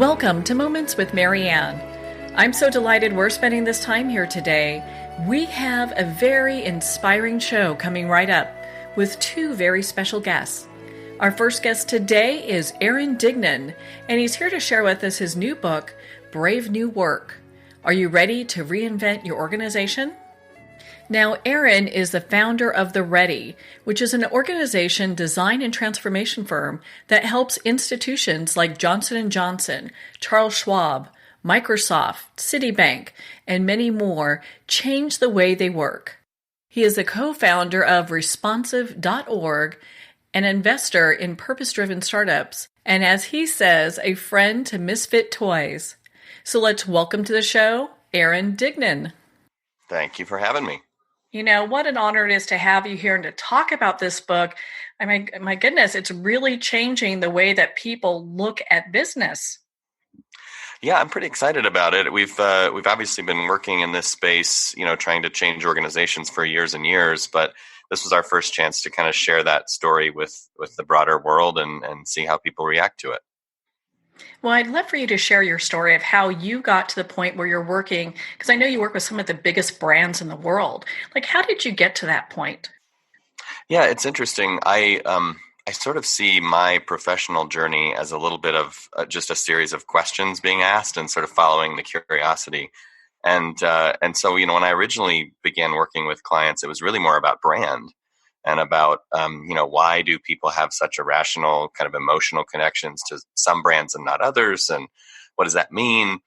Welcome to Moments with Marianne. I'm so delighted we're spending this time here today. We have a very inspiring show coming right up with two very special guests. Our first guest today is Aaron-dignan, and he's here to share with us his new book, Brave New Work. Are you ready to reinvent your organization? Now, Aaron is the founder of The Ready, which is an organization design and transformation firm that helps institutions like Johnson & Johnson, Charles Schwab, Microsoft, Citibank, and many more change the way they work. He is a co-founder of Responsive.org, an investor in purpose-driven startups, and as he says, a friend to misfit toys. So let's welcome to the show, Aaron-dignan. Thank you for having me. You know, what an honor it is to have you here and to talk about this book. I mean, my goodness, it's really changing the way that people look at business. Yeah, I'm pretty excited about it. We've obviously been working in this space, trying to change organizations for years and years, but this was our first chance to kind of share that story with the broader world and see how people react to it. Well, I'd love for you to share your story of how you got to the point where you're working, because I know you work with some of the biggest brands in the world. Like, how did you get to that point? Yeah, it's interesting. I sort of see my professional journey as a little bit of just a series of questions being asked and sort of following the curiosity. And so, when I originally began working with clients, it was really more about brand and about, why do people have such irrational kind of emotional connections to some brands and not others? And what does that mean?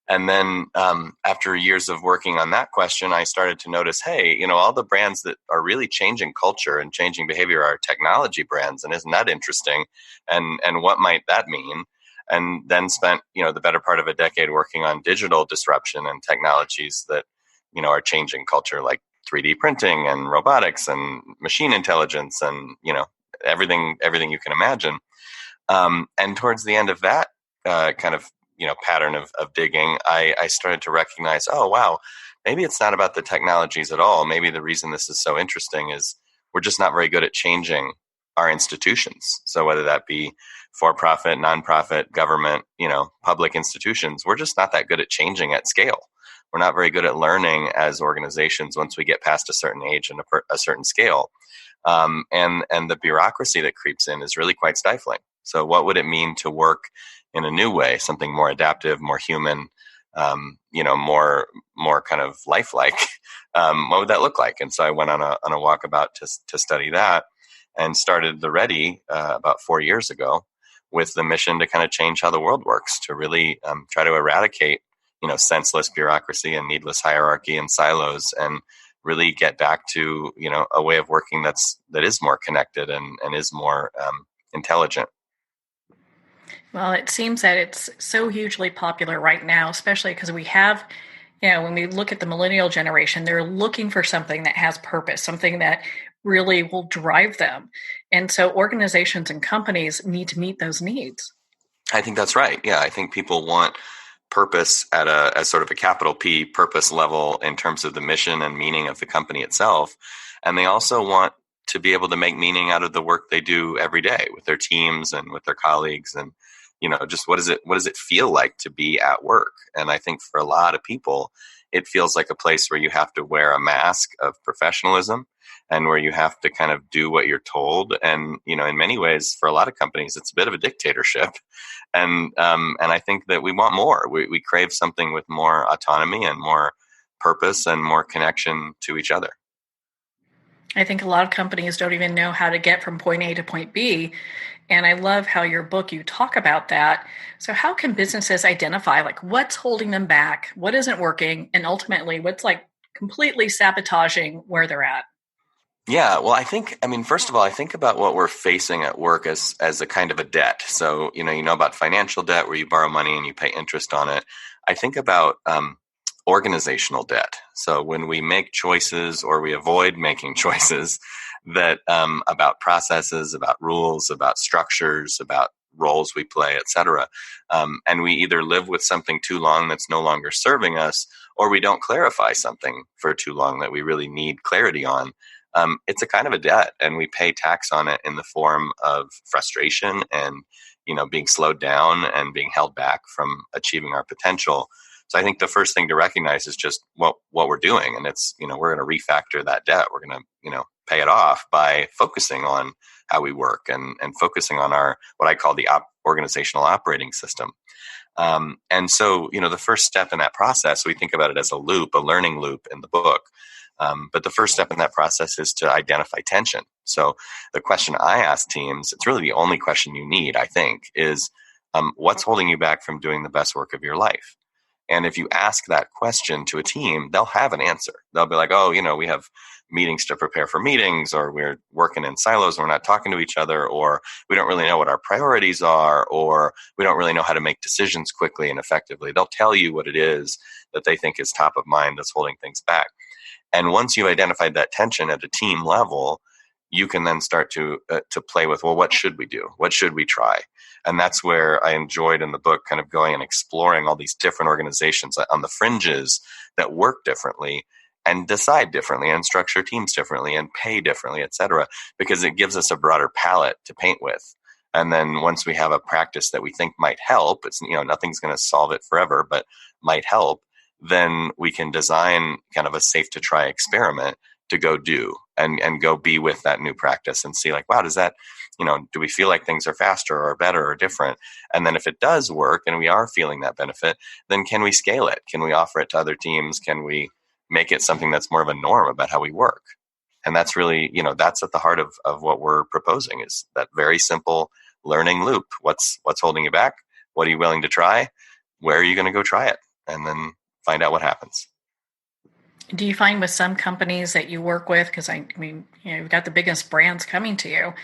And then after years of working on that question, I started to notice, hey, all the brands that are really changing culture and changing behavior are technology brands. And isn't that interesting? And what might that mean? And then spent, the better part of a decade working on digital disruption and technologies that, are changing culture, like 3D printing and robotics and machine intelligence and, everything you can imagine. And towards the end of that kind of, pattern of digging, I started to recognize, oh, wow, maybe it's not about the technologies at all. Maybe the reason this is so interesting is we're just not very good at changing our institutions. So whether that be for-profit, nonprofit, government, public institutions, we're just not that good at changing at scale. We're not very good at learning as organizations once we get past a certain age and a certain scale. And the bureaucracy that creeps in is really quite stifling. So what would it mean to work in a new way, something more adaptive, more human, more kind of lifelike? What would that look like? And so I went on a walkabout to study that and started The Ready about 4 years ago with the mission to kind of change how the world works, to really try to eradicate senseless bureaucracy and needless hierarchy and silos, and really get back to, a way of working that is more connected and is more intelligent. Well, it seems that it's so hugely popular right now, especially because we have, when we look at the millennial generation, they're looking for something that has purpose, something that really will drive them. And so organizations and companies need to meet those needs. I think that's right. Yeah, I think people want purpose as sort of a capital P purpose level in terms of the mission and meaning of the company itself. And they also want to be able to make meaning out of the work they do every day with their teams and with their colleagues. And, just what does it feel like to be at work? And I think for a lot of people, it feels like a place where you have to wear a mask of professionalism and where you have to kind of do what you're told. And, in many ways, for a lot of companies, it's a bit of a dictatorship. And I think that we want more. We crave something with more autonomy and more purpose and more connection to each other. I think a lot of companies don't even know how to get from point A to point B. And I love how your book, you talk about that. So how can businesses identify what's holding them back, what isn't working, and ultimately what's completely sabotaging where they're at? Yeah, well, first of all, I think about what we're facing at work as a kind of a debt. So, you know about financial debt where you borrow money and you pay interest on it. I think about organizational debt. So when we make choices or we avoid making choices that about processes, about rules, about structures, about roles we play, et cetera, and we either live with something too long that's no longer serving us, or we don't clarify something for too long that we really need clarity on, it's a kind of a debt, and we pay tax on it in the form of frustration and, being slowed down and being held back from achieving our potential. So I think the first thing to recognize is just what we're doing. And it's, we're going to refactor that debt. We're going to, pay it off by focusing on how we work and focusing on what I call the organizational operating system. And so, the first step in that process, we think about it as a loop, a learning loop in the book. But the first step in that process is to identify tension. So the question I ask teams, it's really the only question you need, I think, is what's holding you back from doing the best work of your life? And if you ask that question to a team, they'll have an answer. They'll be like, oh, we have meetings to prepare for meetings, or we're working in silos and we're not talking to each other, or we don't really know what our priorities are, or we don't really know how to make decisions quickly and effectively. They'll tell you what it is that they think is top of mind that's holding things back. And once you've identified that tension at a team level, you can then start to play with, well, what should we do? What should we try? And that's where I enjoyed in the book kind of going and exploring all these different organizations on the fringes that work differently and decide differently and structure teams differently and pay differently, et cetera, because it gives us a broader palette to paint with. And then once we have a practice that we think might help, it's, nothing's going to solve it forever, but might help, then we can design kind of a safe to try experiment to go do and go be with that new practice and see like, wow, does that, do we feel like things are faster or better or different? And then if it does work and we are feeling that benefit, then can we scale it? Can we offer it to other teams? Can we make it something that's more of a norm about how we work? And that's really, that's at the heart of what we're proposing, is that very simple learning loop. What's holding you back? What are you willing to try? Where are you going to go try it? And then find out what happens. Do you find with some companies that you work with, because I mean, you've got the biggest brands coming to you,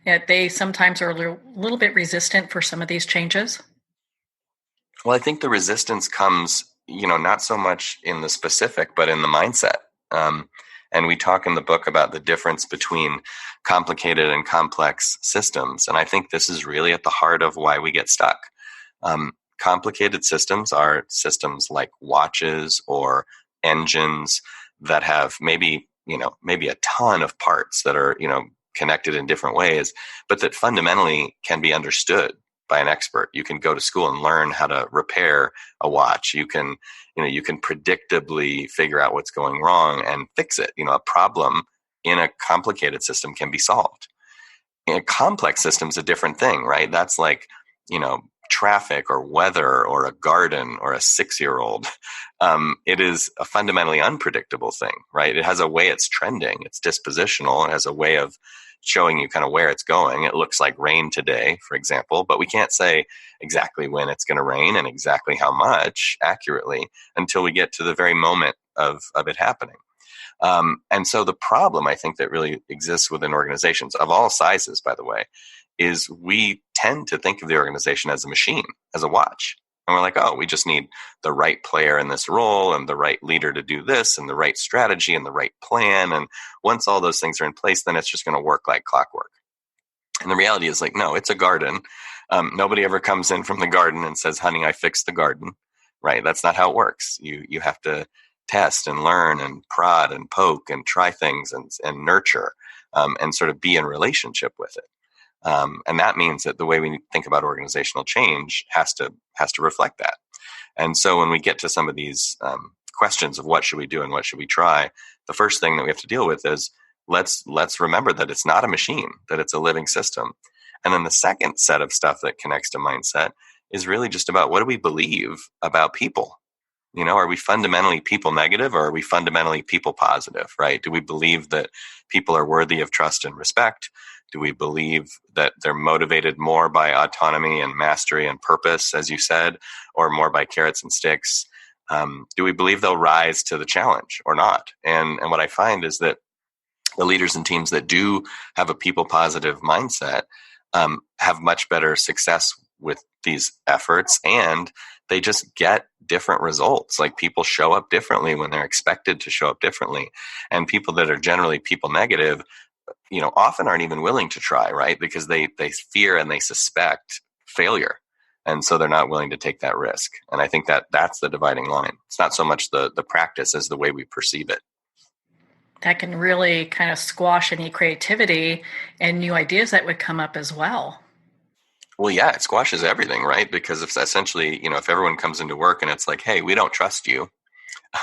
that they sometimes are a little bit resistant for some of these changes? Well, I think the resistance comes, not so much in the specific, but in the mindset. And we talk in the book about the difference between complicated and complex systems. And I think this is really at the heart of why we get stuck. Complicated systems are systems like watches or engines that have maybe a ton of parts that are, connected in different ways, but that fundamentally can be understood by an expert. You can go to school and learn how to repair a watch. You can predictably figure out what's going wrong and fix it. A problem in a complicated system can be solved. In a complex system is a different thing, right? That's like, traffic or weather or a garden or a 6-year-old. It is a fundamentally unpredictable thing, right? It has a way it's trending. It's dispositional. It has a way of showing you kind of where it's going. It looks like rain today, for example, but we can't say exactly when it's going to rain and exactly how much accurately until we get to the very moment of it happening. And so the problem, I think, that really exists within organizations of all sizes, by the way, is we tend to think of the organization as a machine, as a watch. And we're like, oh, we just need the right player in this role and the right leader to do this and the right strategy and the right plan. And once all those things are in place, then it's just going to work like clockwork. And the reality is like, no, it's a garden. Nobody ever comes in from the garden and says, honey, I fixed the garden, right? That's not how it works. You have to test and learn and prod and poke and try things and nurture and sort of be in relationship with it. And that means that the way we think about organizational change has to reflect that. And so when we get to some of these questions of what should we do and what should we try, the first thing that we have to deal with is let's remember that it's not a machine, that it's a living system. And then the second set of stuff that connects to mindset is really just about what do we believe about people? Are we fundamentally people negative or are we fundamentally people positive, right? Do we believe that people are worthy of trust and respect? Do we believe that they're motivated more by autonomy and mastery and purpose, as you said, or more by carrots and sticks? Do we believe they'll rise to the challenge or not? And what I find is that the leaders and teams that do have a people positive mindset have much better success with these efforts, and they just get different results. Like people show up differently when they're expected to show up differently. And people that are generally people negative, often aren't even willing to try, right? Because they fear and they suspect failure. And so they're not willing to take that risk. And I think that's the dividing line. It's not so much the practice as the way we perceive it. that can really kind of squash any creativity and new ideas that would come up as well. Well, yeah, it squashes everything, right? Because if essentially, if everyone comes into work and it's like, hey, we don't trust you,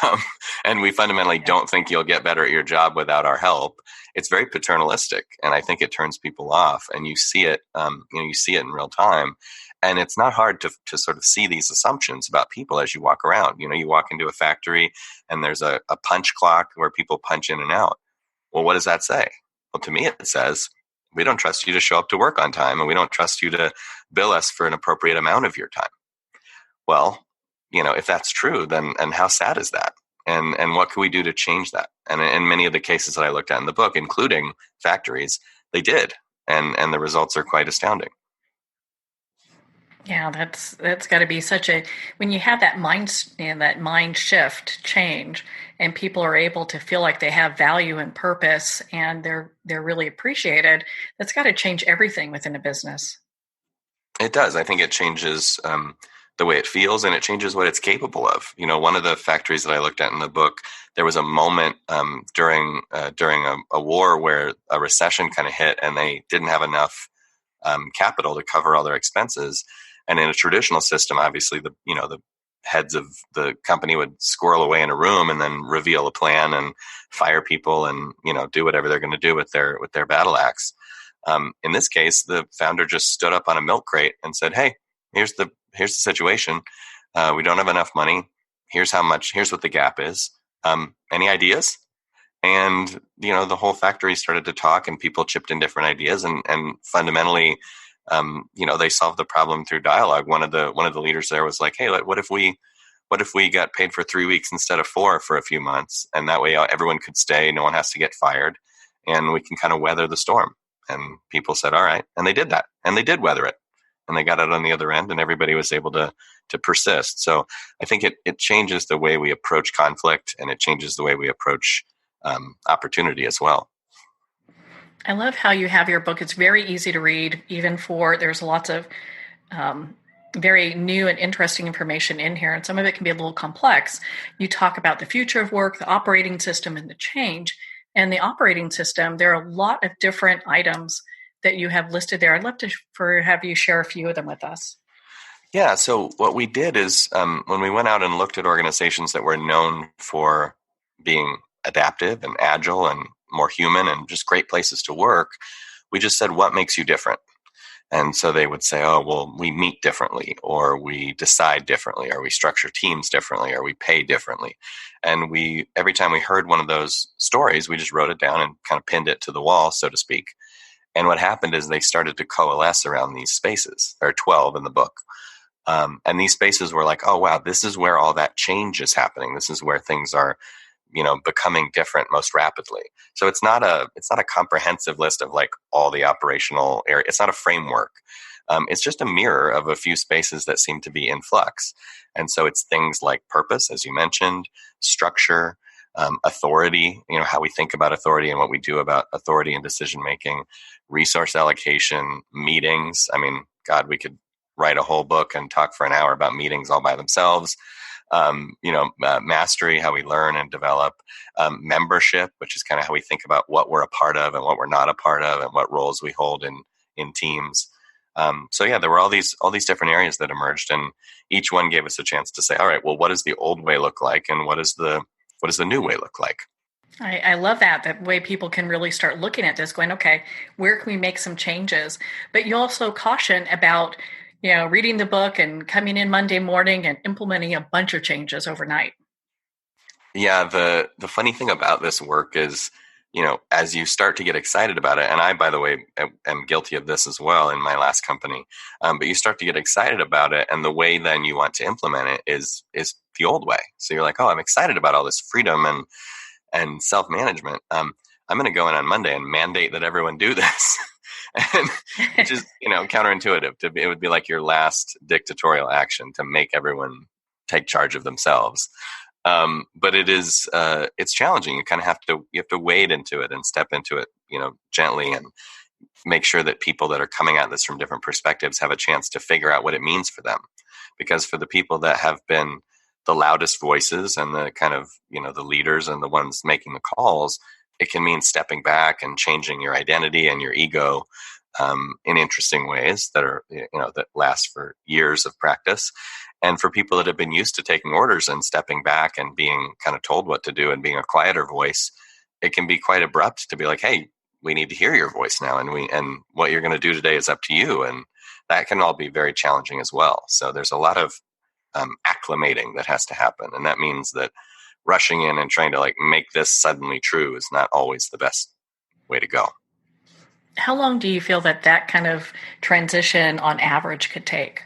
um, and we fundamentally don't think you'll get better at your job without our help, it's very paternalistic, and I think it turns people off. And you see it, you see it in real time, and it's not hard to sort of see these assumptions about people as you walk around. You walk into a factory, and there's a punch clock where people punch in and out. Well, what does that say? Well, to me, it says we don't trust you to show up to work on time, and we don't trust you to bill us for an appropriate amount of your time. Well, if that's true, then and how sad is that? And what can we do to change that? And in many of the cases that I looked at in the book, including factories, they did, and the results are quite astounding. Yeah, that's got to be such a when you have that mind shift change, and people are able to feel like they have value and purpose, and they're really appreciated. That's got to change everything within a business. It does. I think it changes the way it feels, and it changes what it's capable of. One of the factories that I looked at in the book, there was a moment during a war where a recession kind of hit, and they didn't have enough capital to cover all their expenses. And in a traditional system, obviously, the heads of the company would squirrel away in a room and then reveal a plan and fire people and do whatever they're going to do with their battle axe. In this case, the founder just stood up on a milk crate and said, "Hey, here's the situation. We don't have enough money. Here's how much. Here's what the gap is. Any ideas?" And the whole factory started to talk, and people chipped in different ideas, and fundamentally, they solved the problem through dialogue. One of the leaders there was like, "Hey, what if we got paid for 3 weeks instead of 4 for a few months, and that way everyone could stay, no one has to get fired, and we can kind of weather the storm." And people said, "All right," and they did that, and they did weather it, and they got out on the other end, and everybody was able to persist. So I think it changes the way we approach conflict, and it changes the way we approach opportunity as well. I love how you have your book. It's very easy to read, there's lots of very new and interesting information in here, and some of it can be a little complex. You talk about the future of work, the operating system, and the change. And the operating system, there are a lot of different items that you have listed there. I'd love to have you share a few of them with us. Yeah, so what we did is when we went out and looked at organizations that were known for being adaptive and agile and more human and just great places to work, we just said, what makes you different? And so they would say, oh, well, we meet differently, or we decide differently, or we structure teams differently, or we pay differently. And every time we heard one of those stories, we just wrote it down and kind of pinned it to the wall, so to speak. And what happened is they started to coalesce around these spaces. There are 12 in the book. And these spaces were like, oh, wow, this is where all that change is happening. This is where things are becoming different most rapidly. So it's not a comprehensive list of like all the operational area. It's not a framework. It's just a mirror of a few spaces that seem to be in flux. And so it's things like purpose, as you mentioned, structure, authority, how we think about authority and what we do about authority and decision making, resource allocation, meetings. I mean, God, we could write a whole book and talk for an hour about meetings all by themselves. Mastery, how we learn and develop, membership, which is kind of how we think about what we're a part of and what we're not a part of, and what roles we hold in teams. So yeah, there were all these different areas that emerged, and each one gave us a chance to say, all right, well, what does the old way look like, and what does the new way look like? I love that way people can really start looking at this, going, okay, where can we make some changes? But you also caution about reading the book and coming in Monday morning and implementing a bunch of changes overnight. Yeah, the funny thing about this work is, as you start to get excited about it, and I, by the way, am guilty of this as well in my last company, but you start to get excited about it, and the way then you want to implement it is the old way. So you're like, oh, I'm excited about all this freedom and self-management. I'm going to go in on Monday and mandate that everyone do this. And which is, counterintuitive. It would be like your last dictatorial action to make everyone take charge of themselves. But it's challenging. You kind of have to wade into it and step into it, gently, and make sure that people that are coming at this from different perspectives have a chance to figure out what it means for them. Because for the people that have been the loudest voices and the kind of, the leaders and the ones making the calls, It can mean stepping back and changing your identity and your ego in interesting ways that last for years of practice. And for people that have been used to taking orders and stepping back and being kind of told what to do and being a quieter voice, it can be quite abrupt to be like, hey, we need to hear your voice now, and what you're going to do today is up to you. And that can all be very challenging as well. So there's a lot of acclimating that has to happen. And that means that rushing in and trying to like make this suddenly true is not always the best way to go. How long do you feel that kind of transition on average could take?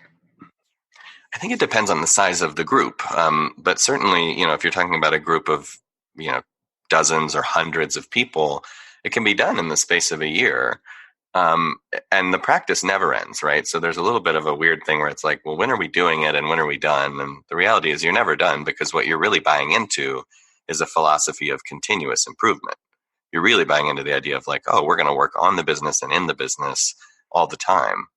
I think it depends on the size of the group. But certainly, if you're talking about a group of, dozens or hundreds of people, it can be done in the space of a year. And the practice never ends, right? So there's a little bit of a weird thing where it's like, well, when are we doing it and when are we done? And the reality is you're never done, because what you're really buying into is a philosophy of continuous improvement. You're really buying into the idea of like, oh, we're going to work on the business and in the business all the time.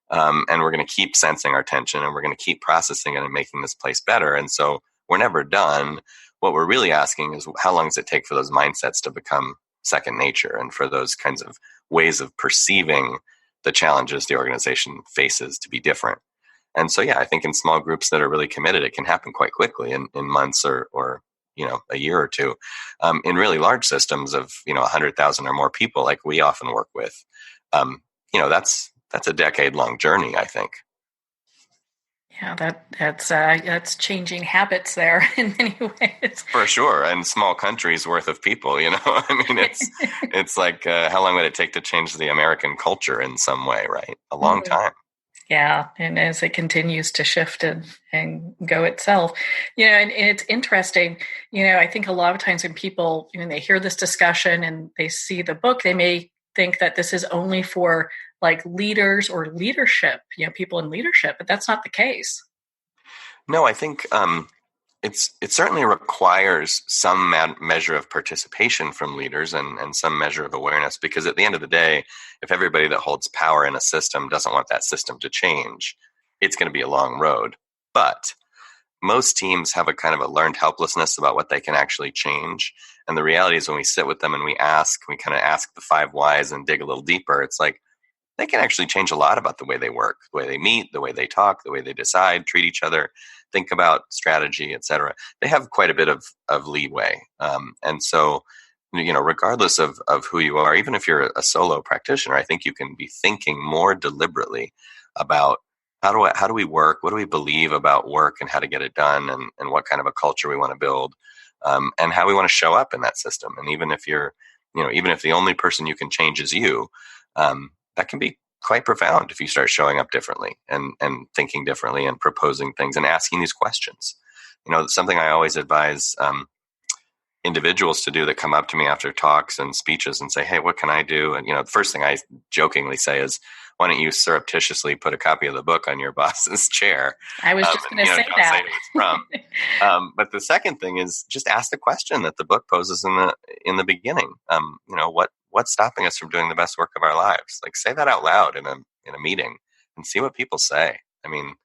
And we're going to keep sensing our tension, and we're going to keep processing it and making this place better. And so we're never done. What we're really asking is, how long does it take for those mindsets to become second nature, and for those kinds of ways of perceiving the challenges the organization faces to be different? And so, yeah, I think in small groups that are really committed, it can happen quite quickly in months or a year or two. In really large systems of 100,000 or more people, like we often work with, that's a decade-long journey, I think. Yeah, that's changing habits there in many ways. For sure, and small countries worth of people. I mean, it's like how long would it take to change the American culture in some way, right? A long time. Yeah, and as it continues to shift and go itself, and it's interesting. I think a lot of times when people, they hear this discussion and they see the book, they may think that this is only for like leaders or leadership, people in leadership, but that's not the case. No, I think it certainly requires some measure of participation from leaders and some measure of awareness, because at the end of the day, if everybody that holds power in a system doesn't want that system to change, it's going to be a long road. But most teams have a kind of a learned helplessness about what they can actually change. And the reality is when we sit with them and we kind of ask the 5 whys and dig a little deeper, it's like they can actually change a lot about the way they work, the way they meet, the way they talk, the way they decide, treat each other, think about strategy, et cetera. They have quite a bit of leeway. And so, regardless of who you are, even if you're a solo practitioner, I think you can be thinking more deliberately about how do we work? What do we believe about work and how to get it done, and what kind of a culture we want to build, and how we want to show up in that system. And even if even if the only person you can change is you, that can be quite profound if you start showing up differently and thinking differently and proposing things and asking these questions. Something I always advise individuals to do that come up to me after talks and speeches and say, hey, what can I do? And, the first thing I jokingly say is, why don't you surreptitiously put a copy of the book on your boss's chair? I was just going to say that. Say who it's from. But the second thing is just ask the question that the book poses in the beginning. What's stopping us from doing the best work of our lives? Like, say that out loud in a meeting and see what people say. I mean,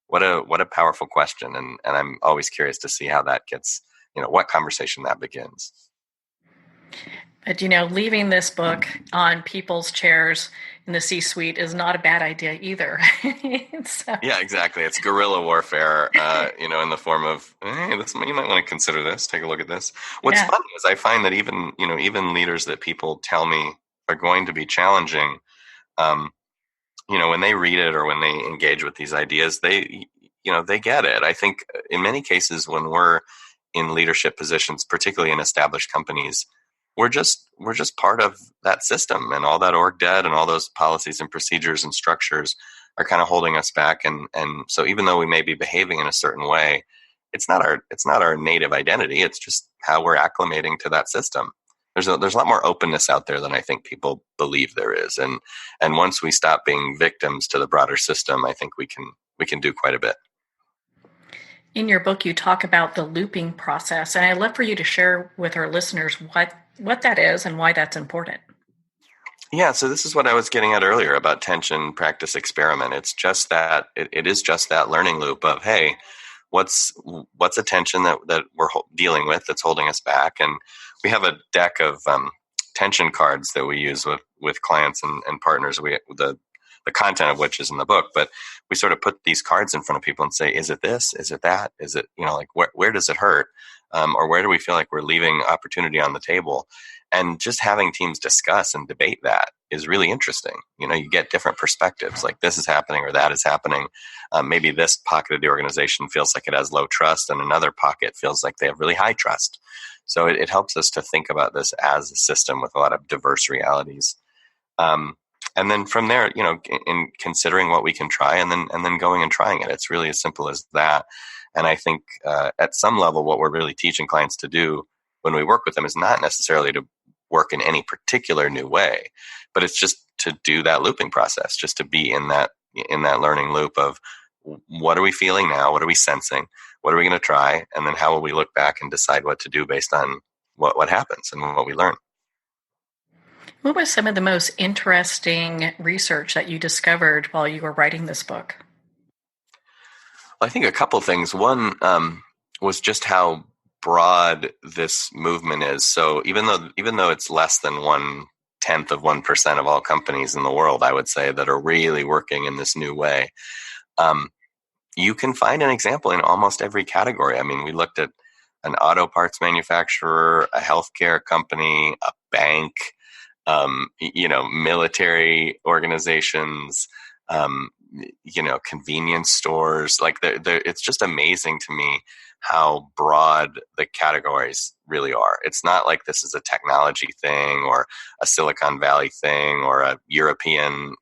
what a powerful question. And I'm always curious to see how that gets, what conversation that begins. But, leaving this book on people's chairs in the C-suite is not a bad idea either. So. Yeah, exactly. It's guerrilla warfare, in the form of, hey, you might want to consider this, take a look at this. What's funny is I find that even leaders that people tell me are going to be challenging, when they read it or when they engage with these ideas, they get it. I think in many cases when we're in leadership positions, particularly in established companies, we're just part of that system, and all that org debt and all those policies and procedures and structures are kind of holding us back. And so even though we may be behaving in a certain way, it's not our native identity. It's just how we're acclimating to that system. There's a lot more openness out there than I think people believe there is. And once we stop being victims to the broader system, I think we can do quite a bit. In your book, you talk about the looping process, and I'd love for you to share with our listeners what that is and why that's important. Yeah, so this is what I was getting at earlier about tension, practice, experiment. It's just that it is just that learning loop of, hey, what's a tension that we're dealing with that's holding us back? And we have a deck of tension cards that we use with clients and partners. The content of which is in the book, but we sort of put these cards in front of people and say, is it this? Is it that? Is it, like where does it hurt? Or where do we feel like we're leaving opportunity on the table? And just having teams discuss and debate that is really interesting. You get different perspectives, like this is happening or that is happening. Maybe this pocket of the organization feels like it has low trust and another pocket feels like they have really high trust. So it helps us to think about this as a system with a lot of diverse realities. And then from there, in considering what we can try and then going and trying it. It's really as simple as that. And I think at some level, what we're really teaching clients to do when we work with them is not necessarily to work in any particular new way, but it's just to do that looping process, just to be in that learning loop of what are we feeling now? What are we sensing? What are we going to try? And then how will we look back and decide what to do based on what happens and what we learn? What was some of the most interesting research that you discovered while you were writing this book? Well, I think a couple of things. One was just how broad this movement is. So even though it's less than 0.1% of all companies in the world, I would say, that are really working in this new way, you can find an example in almost every category. I mean, we looked at an auto parts manufacturer, a healthcare company, a bank, military organizations, convenience stores. Like it's just amazing to me how broad the categories really are. It's not like this is a technology thing or a Silicon Valley thing or a European,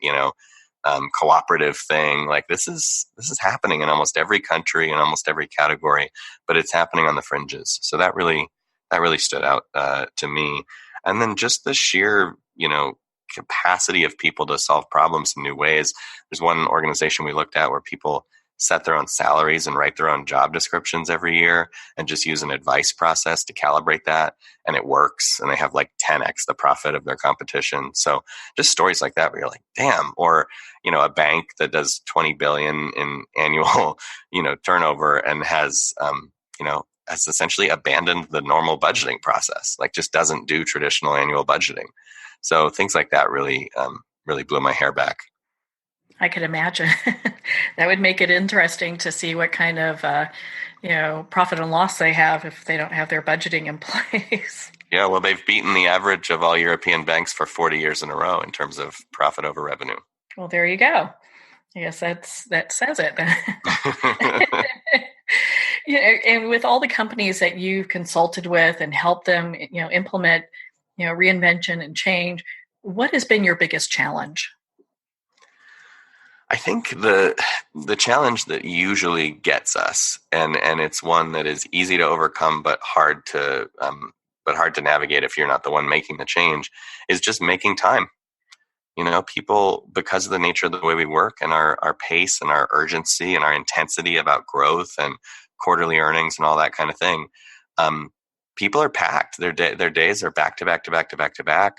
cooperative thing. Like this is happening in almost every country and almost every category, but it's happening on the fringes. So that really stood out to me. And then just the sheer, capacity of people to solve problems in new ways. There's one organization we looked at where people set their own salaries and write their own job descriptions every year and just use an advice process to calibrate that. And it works. And they have like 10x the profit of their competition. So just stories like that where you're like, damn. Or, a bank that does 20 billion in annual, turnover and has essentially abandoned the normal budgeting process, like just doesn't do traditional annual budgeting. So things like that really blew my hair back. I could imagine. That would make it interesting to see what kind of, profit and loss they have if they don't have their budgeting in place. Yeah, well, they've beaten the average of all European banks for 40 years in a row in terms of profit over revenue. Well, there you go. I guess that says it. And with all the companies that you've consulted with and helped them, implement, reinvention and change, what has been your biggest challenge? I think the challenge that usually gets us, and it's one that is easy to overcome but hard to navigate if you're not the one making the change, is just making time. People, because of the nature of the way we work and our pace and our urgency and our intensity about growth and quarterly earnings and all that kind of thing, people are packed. Their days are back to back to back to back to back.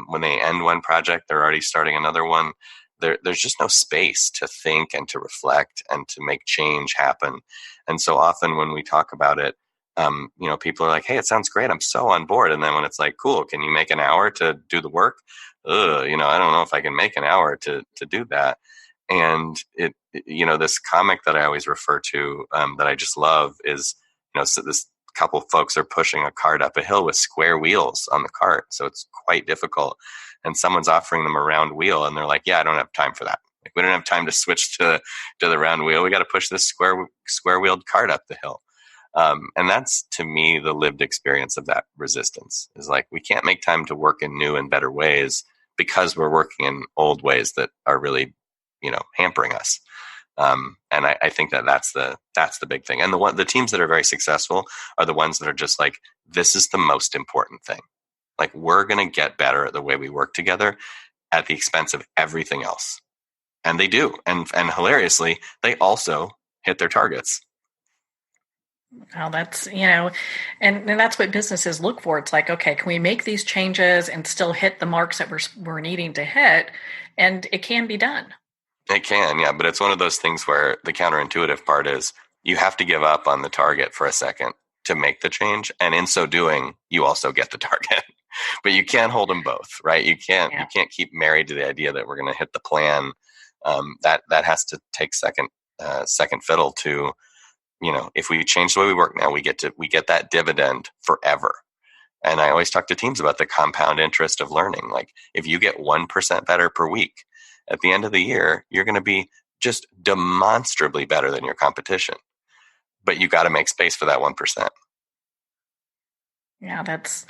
When they end one project, they're already starting another one. There's just no space to think and to reflect and to make change happen. And so often when we talk about it, people are like, hey, it sounds great. I'm so on board. And then when it's like, cool, can you make an hour to do the work? I don't know if I can make an hour to do that. And this comic that I always refer to, that I just love is, so this couple of folks are pushing a cart up a hill with square wheels on the cart. So it's quite difficult. And someone's offering them a round wheel and they're like, yeah, I don't have time for that. Like, we don't have time to switch to the round wheel. We got to push this square wheeled cart up the hill. And that's, to me, the lived experience of that resistance is like, we can't make time to work in new and better ways because we're working in old ways that are really, hampering us. And I think that's the big thing. And the teams that are very successful are the ones that are just like, this is the most important thing. Like, we're going to get better at the way we work together at the expense of everything else. And they do. And hilariously, they also hit their targets. Well, that's, and that's what businesses look for. It's like, okay, can we make these changes and still hit the marks that we're needing to hit? And it can be done. It can, yeah. But it's one of those things where the counterintuitive part is you have to give up on the target for a second to make the change. And in so doing, you also get the target. but you can't hold them both, right? You can't keep married to the idea that we're going to hit the plan. That has to take second fiddle to, if we change the way we work now, we get that dividend forever. And I always talk to teams about the compound interest of learning. Like, if you get 1% better per week, at the end of the year, you're going to be just demonstrably better than your competition. But you got to make space for that 1%. Yeah, that's,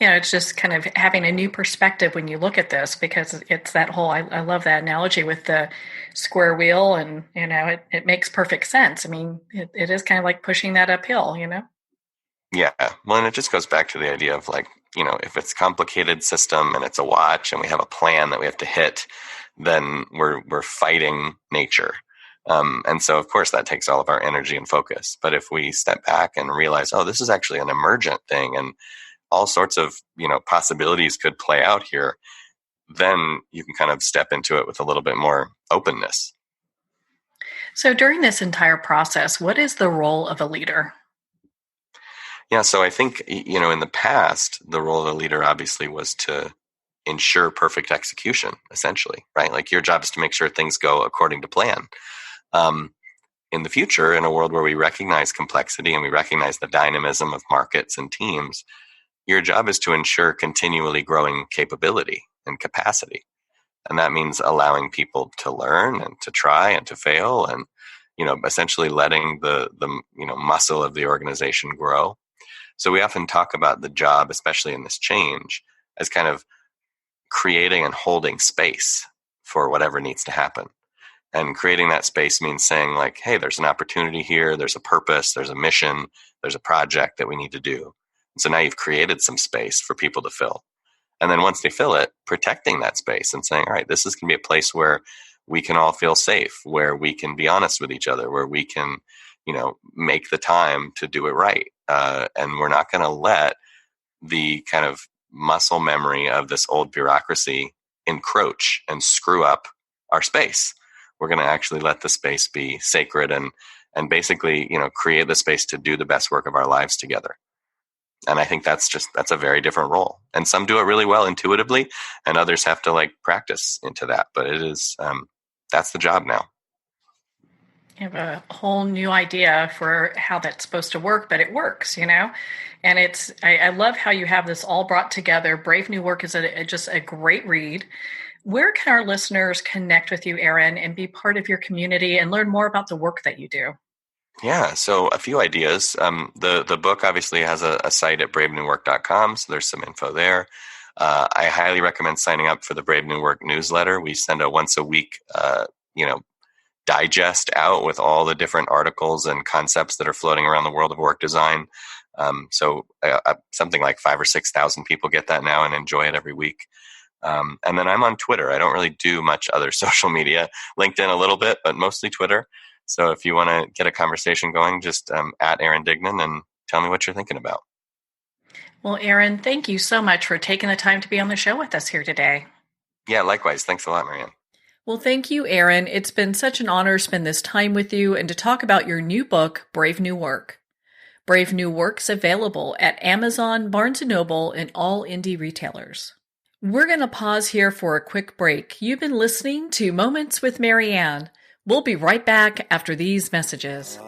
it's just kind of having a new perspective when you look at this, because it's that whole, I love that analogy with the square wheel, and, it makes perfect sense. I mean, it is kind of like pushing that uphill, Yeah. Well, and it just goes back to the idea of, like, if it's a complicated system and it's a watch and we have a plan that we have to hit, then we're fighting nature. And so, of course, that takes all of our energy and focus. But if we step back and realize, oh, this is actually an emergent thing and all sorts of, possibilities could play out here, then you can kind of step into it with a little bit more openness. So during this entire process, what is the role of a leader? Yeah, so I think, in the past, the role of the leader obviously was to ensure perfect execution, essentially, right? Like, your job is to make sure things go according to plan. In the future, in a world where we recognize complexity and we recognize the dynamism of markets and teams, your job is to ensure continually growing capability and capacity. And that means allowing people to learn and to try and to fail, and, essentially letting the muscle of the organization grow. So we often talk about the job, especially in this change, as kind of creating and holding space for whatever needs to happen. And creating that space means saying, like, hey, there's an opportunity here, there's a purpose, there's a mission, there's a project that we need to do. And so now you've created some space for people to fill. And then once they fill it, protecting that space and saying, all right, this is going to be a place where we can all feel safe, where we can be honest with each other, where we can, make the time to do it right. And we're not going to let the kind of muscle memory of this old bureaucracy encroach and screw up our space. We're going to actually let the space be sacred and basically, create the space to do the best work of our lives together. And I think that's a very different role. And some do it really well intuitively, and others have to, like, practice into that. But it is, that's the job now. You have a whole new idea for how that's supposed to work, but it works, And I love how you have this all brought together. Brave New Work is just a great read. Where can our listeners connect with you, Aaron, and be part of your community and learn more about the work that you do? Yeah, so a few ideas. The book obviously has a site at bravenewwork.com, so there's some info there. I highly recommend signing up for the Brave New Work newsletter. We send a once a week, digest out with all the different articles and concepts that are floating around the world of work design. So something like 5,000 or 6,000 people get that now and enjoy it every week. And then I'm on Twitter. I don't really do much other social media, LinkedIn a little bit, but mostly Twitter. So if you want to get a conversation going, just at aaron-dignan and tell me what you're thinking about. Well, Aaron, thank you so much for taking the time to be on the show with us here today. Yeah, likewise. Thanks a lot, Marianne. Well, thank you, Aaron. It's been such an honor to spend this time with you and to talk about your new book, Brave New Work. Brave New Work's available at Amazon, Barnes & Noble, and all indie retailers. We're going to pause here for a quick break. You've been listening to Moments with Marianne. We'll be right back after these messages.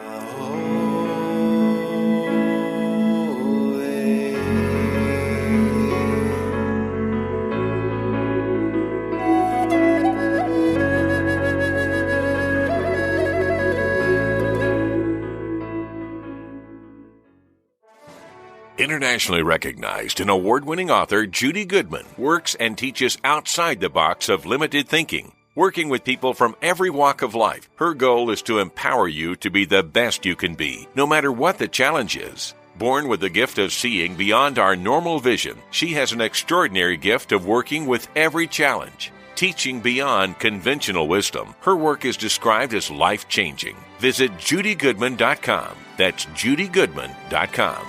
Internationally recognized and award-winning author Judy Goodman works and teaches outside the box of limited thinking. Working with people from every walk of life, her goal is to empower you to be the best you can be, no matter what the challenge is. Born with the gift of seeing beyond our normal vision, she has an extraordinary gift of working with every challenge. Teaching beyond conventional wisdom, her work is described as life-changing. Visit judygoodman.com. That's judygoodman.com.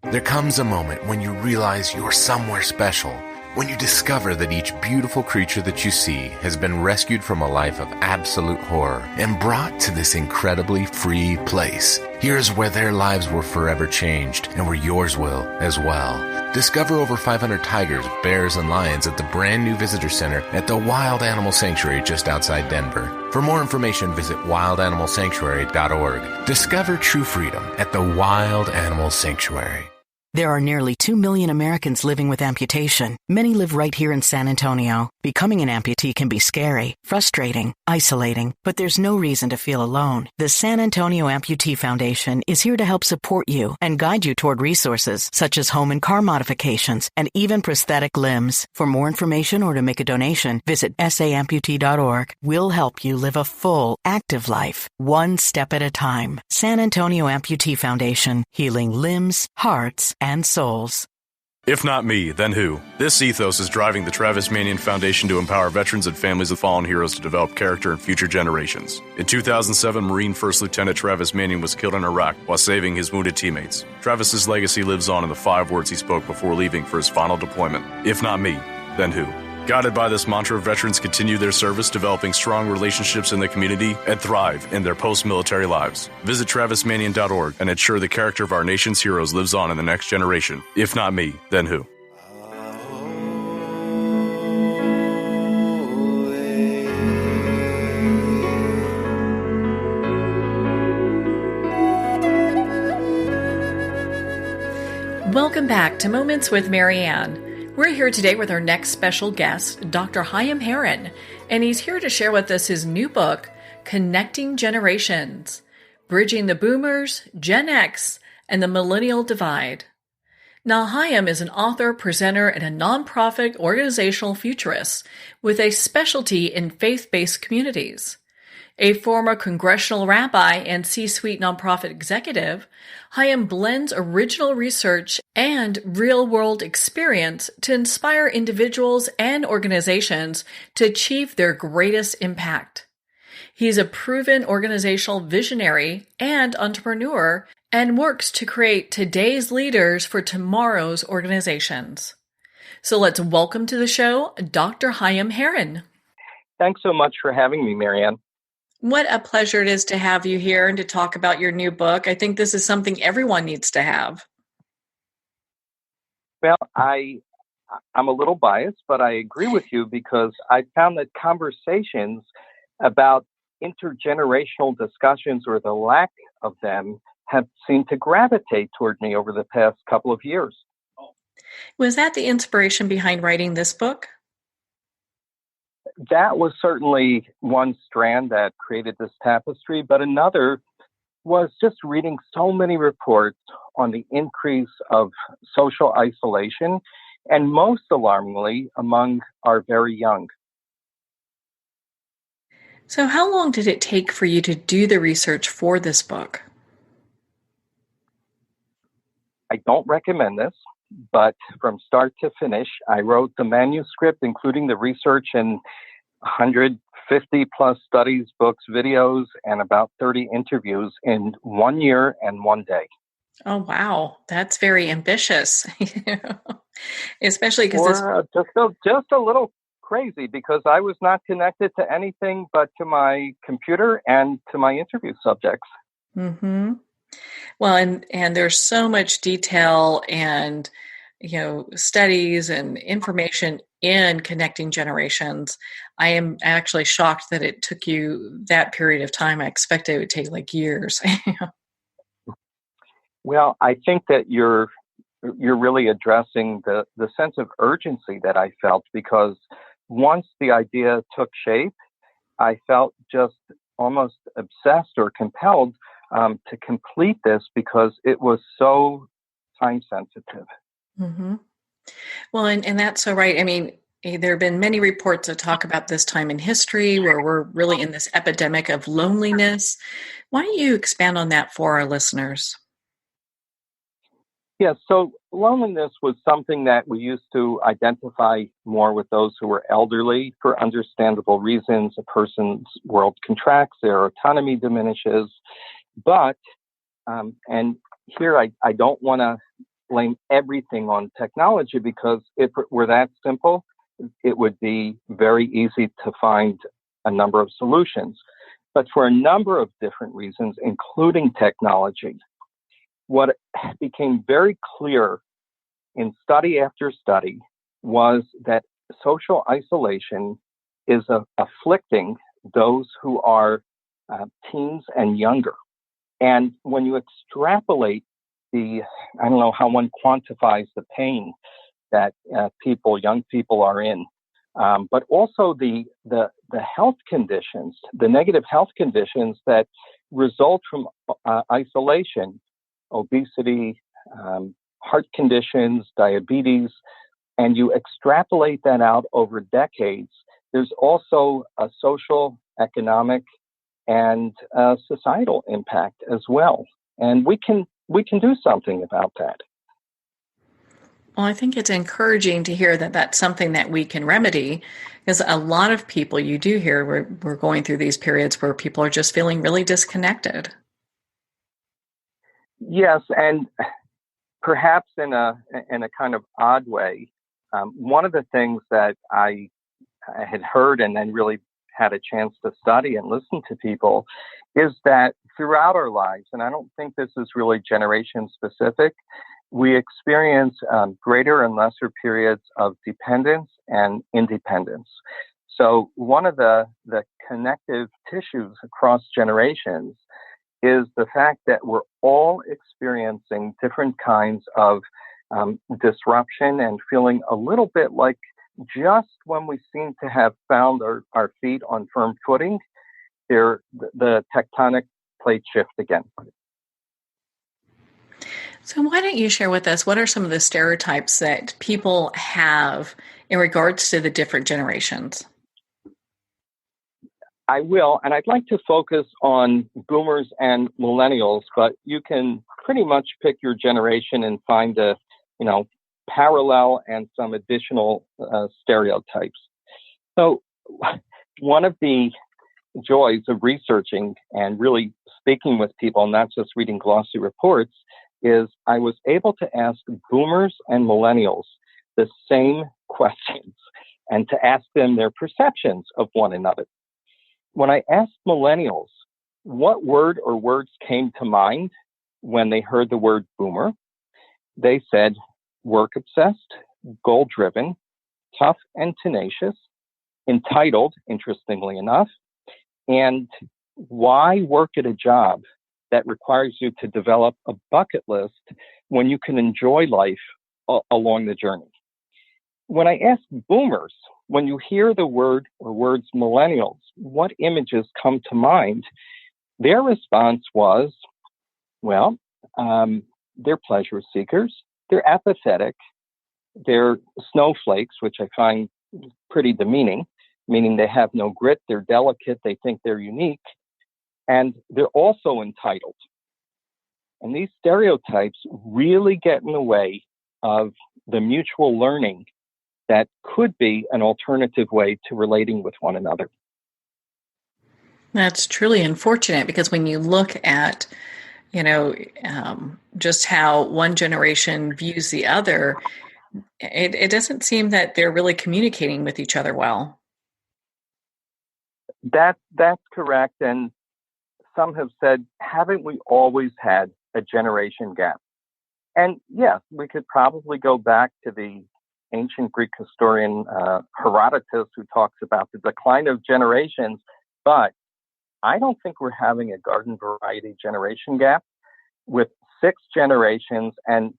There comes a moment when you realize you're somewhere special, When you discover that each beautiful creature that you see has been rescued from a life of absolute horror and brought to this incredibly free place. Here's where their lives were forever changed and where yours will as well. Discover over 500 tigers, bears, and lions at the brand new visitor center at the Wild Animal Sanctuary just outside Denver. For more information, visit wildanimalsanctuary.org. Discover true freedom at the Wild Animal Sanctuary. There are nearly 2 million Americans living with amputation. Many live right here in San Antonio. Becoming an amputee can be scary, frustrating, isolating, but there's no reason to feel alone. The San Antonio Amputee Foundation is here to help support you and guide you toward resources such as home and car modifications and even prosthetic limbs. For more information or to make a donation, visit saamputee.org. We'll help you live a full, active life, one step at a time. San Antonio Amputee Foundation, healing limbs, hearts, and souls. If not me, then who? This ethos is driving the Travis Manion Foundation to empower veterans and families of fallen heroes to develop character in future generations. In 2007, Marine First Lieutenant Travis Manion was killed in Iraq while saving his wounded teammates. Travis's legacy lives on in the 5 words he spoke before leaving for his final deployment. If not me, then who? Guided by this mantra, veterans continue their service, developing strong relationships in the community, and thrive in their post-military lives. Visit TravisManion.org and ensure the character of our nation's heroes lives on in the next generation. If not me, then who? Welcome back to Moments with Marianne. We're here today with our next special guest, Dr. Hayim-herring, and he's here to share with us his new book, Connecting Generations, Bridging the Boomers, Gen X, and the Millennial Divide. Now, Hayim is an author, presenter, and a nonprofit organizational futurist with a specialty in faith-based communities. A former congressional rabbi and C-suite nonprofit executive, Hayim blends original research and real-world experience to inspire individuals and organizations to achieve their greatest impact. He's a proven organizational visionary and entrepreneur and works to create today's leaders for tomorrow's organizations. So let's welcome to the show, Dr. Hayim-herring. Thanks so much for having me, Marianne. What a pleasure it is to have you here and to talk about your new book. I think this is something everyone needs to have. Well, I'm a little biased, but I agree with you because I found that conversations about intergenerational discussions or the lack of them have seemed to gravitate toward me over the past couple of years. Was that the inspiration behind writing this book? That was certainly one strand that created this tapestry, but another was just reading so many reports on the increase of social isolation, and most alarmingly, among our very young. So how long did it take for you to do the research for this book? I don't recommend this, but from start to finish, I wrote the manuscript, including the research and 150 plus studies, books, videos, and about 30 interviews in 1 year and 1 day. Oh, wow. That's very ambitious, especially because it's just a little crazy because I was not connected to anything but to my computer and to my interview subjects. Mm-hmm. Well, and there's so much detail and, studies and information in Connecting Generations. I am actually shocked that it took you that period of time. I expected it would take like years. Well, I think that you're really addressing the sense of urgency that I felt because once the idea took shape, I felt just almost obsessed or compelled to complete this because it was so time sensitive. Mm-hmm. Well, and that's so right. I mean, there have been many reports that talk about this time in history where we're really in this epidemic of loneliness. Why don't you expand on that for our listeners? Yeah, so loneliness was something that we used to identify more with those who were elderly for understandable reasons. A person's world contracts, their autonomy diminishes. But, and here I don't want to blame everything on technology, because if it were that simple, it would be very easy to find a number of solutions. But for a number of different reasons, including technology, what became very clear in study after study was that social isolation is afflicting those who are teens and younger. And when you extrapolate I don't know how one quantifies the pain that young people are in, but also the health conditions, the negative health conditions that result from isolation, obesity, heart conditions, diabetes, and you extrapolate that out over decades, there's also a social, economic, and societal impact as well. And we can do something about that. Well, I think it's encouraging to hear that that's something that we can remedy, because a lot of people, you do hear, we're going through these periods where people are just feeling really disconnected. Yes, and perhaps in a kind of odd way, one of the things that I had heard and then really had a chance to study and listen to people is that throughout our lives, and I don't think this is really generation specific, we experience greater and lesser periods of dependence and independence. So one of the connective tissues across generations is the fact that we're all experiencing different kinds of disruption and feeling a little bit like just when we seem to have found our feet on firm footing, the tectonic plates shift again. So why don't you share with us, what are some of the stereotypes that people have in regards to the different generations? I will, and I'd like to focus on boomers and millennials, but you can pretty much pick your generation and find a, parallel and some additional stereotypes. So one of the joys of researching and really speaking with people, not just reading glossy reports, is I was able to ask boomers and millennials the same questions and to ask them their perceptions of one another. When I asked millennials what word or words came to mind when they heard the word boomer, they said work obsessed, goal driven, tough and tenacious, entitled, interestingly enough, and why work at a job that requires you to develop a bucket list when you can enjoy life along the journey. When I ask boomers, when you hear the word or words millennials, what images come to mind? Their response was, they're pleasure seekers, they're apathetic, they're snowflakes, which I find pretty demeaning, meaning they have no grit, they're delicate, they think they're unique, and they're also entitled. And these stereotypes really get in the way of the mutual learning that could be an alternative way to relating with one another. That's truly unfortunate, because when you look at, just how one generation views the other, it doesn't seem that they're really communicating with each other well. That's correct. And some have said, haven't we always had a generation gap? And yes, we could probably go back to the ancient Greek historian Herodotus, who talks about the decline of generations, but I don't think we're having a garden variety generation gap with 6 generations. And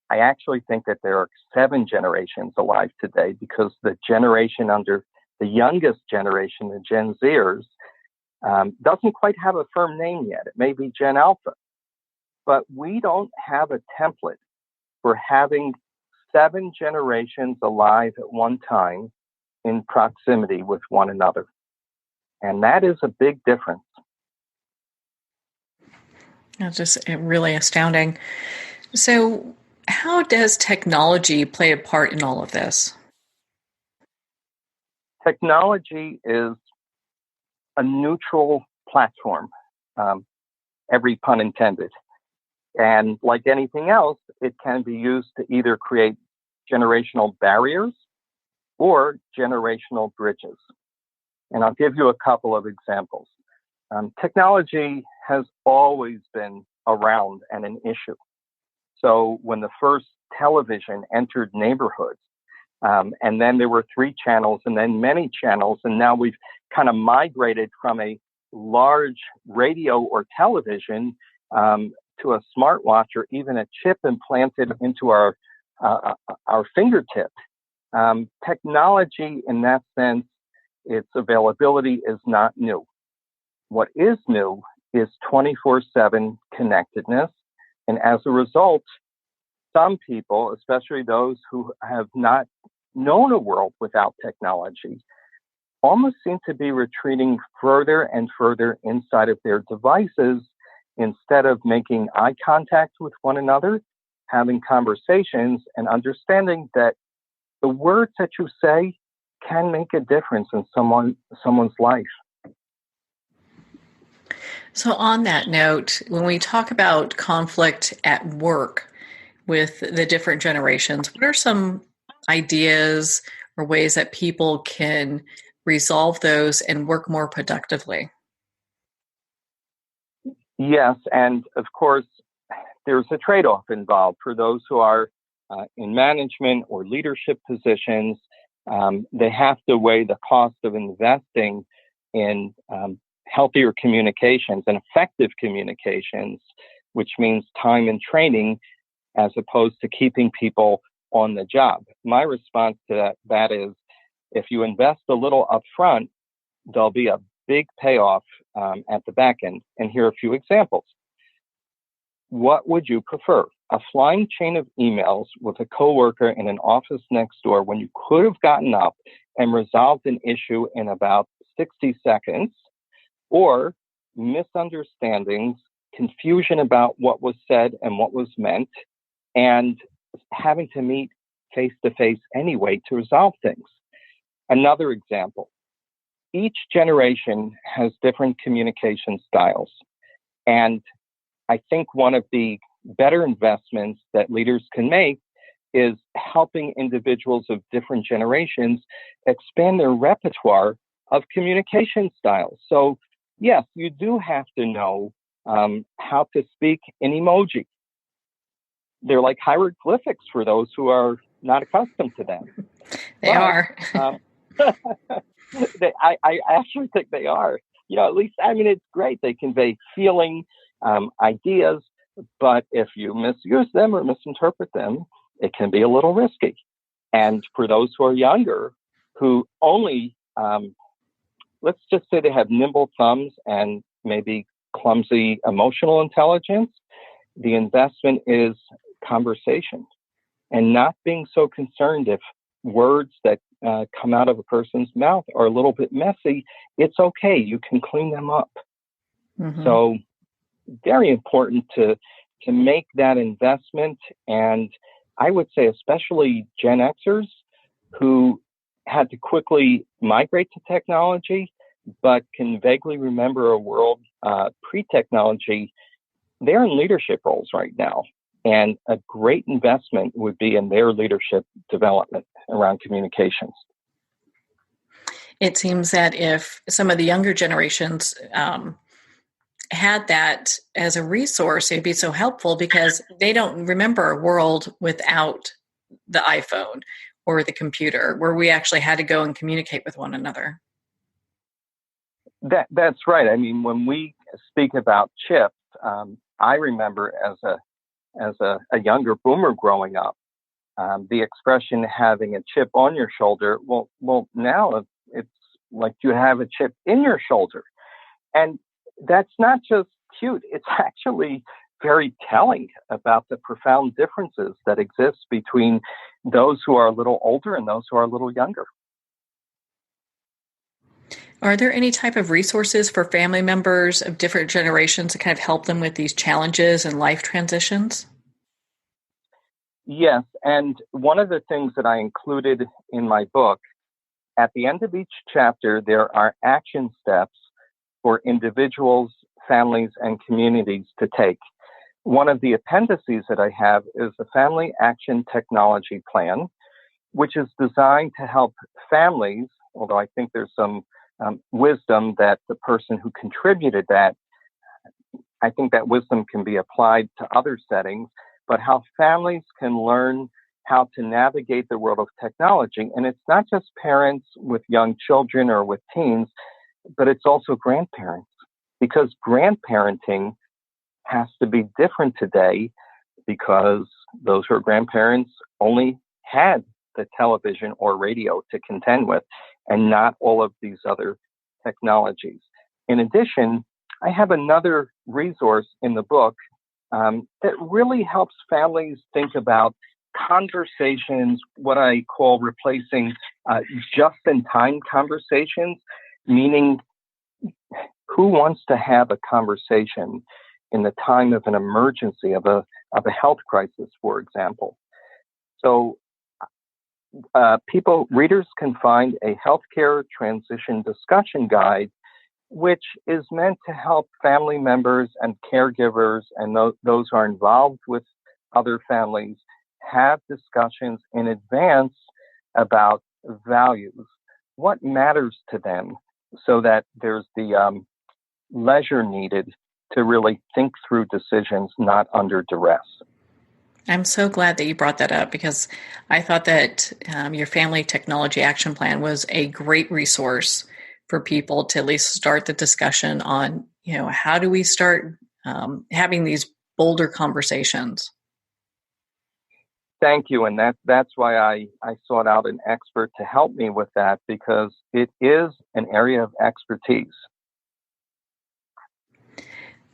I actually think that there are 7 generations alive today, because the generation under the youngest generation, the Gen Zers, doesn't quite have a firm name yet. It may be Gen Alpha, but we don't have a template for having 7 generations alive at one time in proximity with one another. And that is a big difference. That's just really astounding. So how does technology play a part in all of this? Technology is a neutral platform, every pun intended. And like anything else, it can be used to either create generational barriers or generational bridges. And I'll give you a couple of examples. Technology has always been around and an issue. So when the first television entered neighborhoods, and then there were 3 channels and then many channels, and now we've kind of migrated from a large radio or television to a smartwatch or even a chip implanted into our fingertip. Technology, in that sense, its availability is not new. What is new is 24/7 connectedness. And as a result, some people, especially those who have not known a world without technology, almost seem to be retreating further and further inside of their devices instead of making eye contact with one another, having conversations, and understanding that the words that you say can make a difference in someone's life. So on that note, when we talk about conflict at work with the different generations, what are some ideas or ways that people can resolve those and work more productively? Yes, and of course, there's a trade-off involved for those who are in management or leadership positions. They have to weigh the cost of investing in healthier communications and effective communications, which means time and training as opposed to keeping people on the job. My response to that is, if you invest a little upfront, there'll be a big payoff at the back end. And here are a few examples. What would you prefer? A flying chain of emails with a coworker in an office next door when you could have gotten up and resolved an issue in about 60 seconds, or misunderstandings, confusion about what was said and what was meant, and having to meet face-to-face anyway to resolve things? Another example. Each generation has different communication styles. And I think one of the better investments that leaders can make is helping individuals of different generations expand their repertoire of communication styles. So yes, you do have to know how to speak in emoji. They're like hieroglyphics for those who are not accustomed to them. They are. I actually think they are. At least, it's great. They convey feeling, ideas, but if you misuse them or misinterpret them, it can be a little risky. And for those who are younger, who only, let's just say they have nimble thumbs and maybe clumsy emotional intelligence, the investment is conversation and not being so concerned if words that come out of a person's mouth are a little bit messy. It's okay. You can clean them up. Mm-hmm. So very important to make that investment. And I would say especially Gen Xers who had to quickly migrate to technology, but can vaguely remember a world pre-technology, they're in leadership roles right now. And a great investment would be in their leadership development around communications. It seems that if some of the younger generations had that as a resource, it'd be so helpful because they don't remember a world without the iPhone or the computer where we actually had to go and communicate with one another. That's right. When we speak about chips, I remember as a younger boomer growing up, the expression having a chip on your shoulder. Well, now it's like you have a chip in your shoulder. And that's not just cute. It's actually very telling about the profound differences that exist between those who are a little older and those who are a little younger. Are there any type of resources for family members of different generations to kind of help them with these challenges and life transitions? Yes, and one of the things that I included in my book, at the end of each chapter, there are action steps for individuals, families, and communities to take. one of the appendices that I have is the Family Action Technology Plan, which is designed to help families, although I think there's some wisdom that the person who contributed that, I think that wisdom can be applied to other settings, but how families can learn how to navigate the world of technology. And it's not just parents with young children or with teens, but it's also grandparents, because grandparenting has to be different today because those who are grandparents only had the television or radio to contend with and not all of these other technologies. In addition, I have another resource in the book that really helps families think about conversations, what I call replacing just-in-time conversations, meaning who wants to have a conversation in the time of an emergency, of a health crisis, for example. So readers can find a healthcare transition discussion guide, which is meant to help family members and caregivers and those who are involved with other families have discussions in advance about values, what matters to them, so that there's the leisure needed to really think through decisions not under duress. I'm so glad that you brought that up, because I thought that your Family Technology Action Plan was a great resource for people to at least start the discussion on, how do we start having these bolder conversations? Thank you. And that's why I sought out an expert to help me with that, because it is an area of expertise.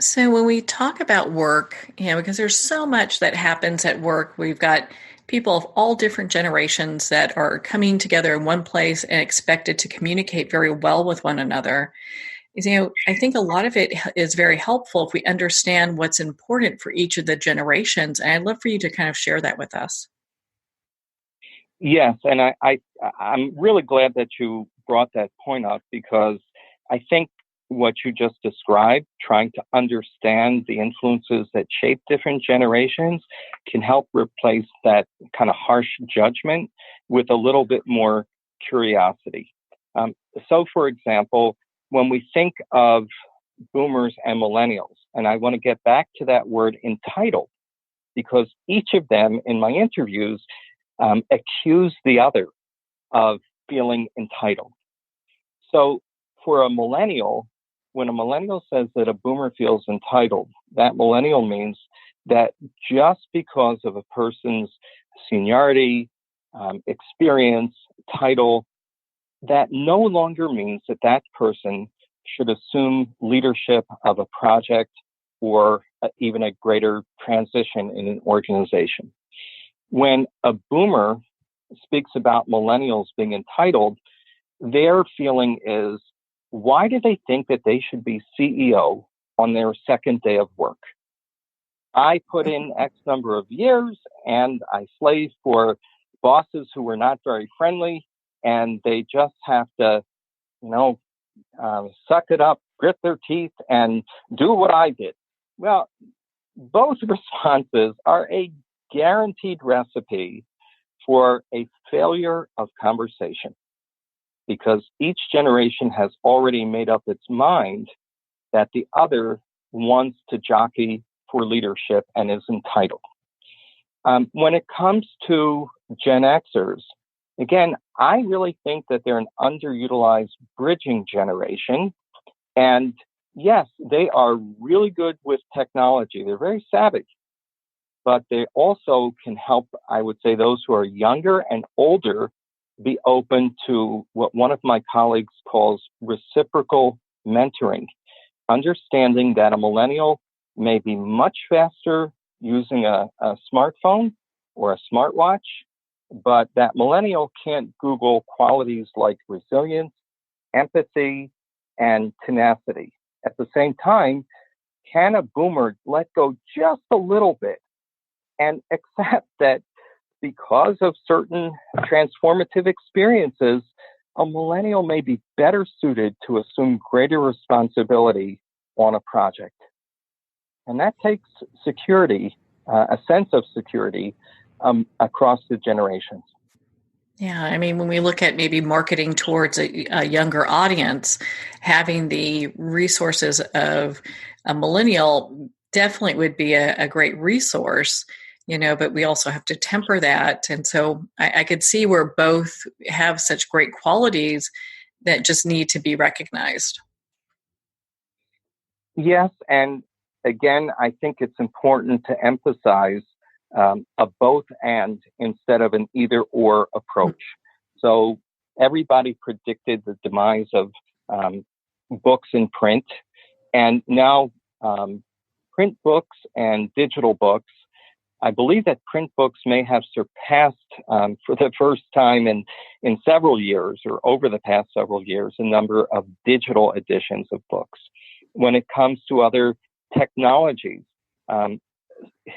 So when we talk about work, because there's so much that happens at work, we've got people of all different generations that are coming together in one place and expected to communicate very well with one another. I think a lot of it is very helpful if we understand what's important for each of the generations. And I'd love for you to kind of share that with us. Yes, and I'm really glad that you brought that point up, because I think what you just described, trying to understand the influences that shape different generations, can help replace that kind of harsh judgment with a little bit more curiosity. So, for example, when we think of boomers and millennials, and I want to get back to that word entitled, because each of them in my interviews accuse the other of feeling entitled. So for a millennial, when a millennial says that a boomer feels entitled, that millennial means that just because of a person's seniority, experience, title, that no longer means that that person should assume leadership of a project or even a greater transition in an organization. When a boomer speaks about millennials being entitled, their feeling is, why do they think that they should be CEO on their second day of work? I put in X number of years and I slaved for bosses who were not very friendly, and they just have to, suck it up, grit their teeth, and do what I did. Well, both responses are a guaranteed recipe for a failure of conversation, because each generation has already made up its mind that the other wants to jockey for leadership and is entitled. When it comes to Gen Xers, again, I really think that they're an underutilized bridging generation. And yes, they are really good with technology. They're very savvy, but they also can help, I would say, those who are younger and older be open to what one of my colleagues calls reciprocal mentoring, understanding that a millennial may be much faster using a smartphone or a smartwatch, but that millennial can't Google qualities like resilience, empathy, and tenacity. At the same time, can a boomer let go just a little bit and accept that because of certain transformative experiences, a millennial may be better suited to assume greater responsibility on a project? And that takes security, a sense of security across the generations. Yeah, I mean, when we look at maybe marketing towards a younger audience, having the resources of a millennial definitely would be a great resource, but we also have to temper that. And so I could see where both have such great qualities that just need to be recognized. Yes, and again, I think it's important to emphasize a both and instead of an either or approach. So everybody predicted the demise of books in print, and now print books and digital books. I believe that print books may have surpassed for the first time in several years, or over the past several years, a number of digital editions of books. When it comes to other technologies,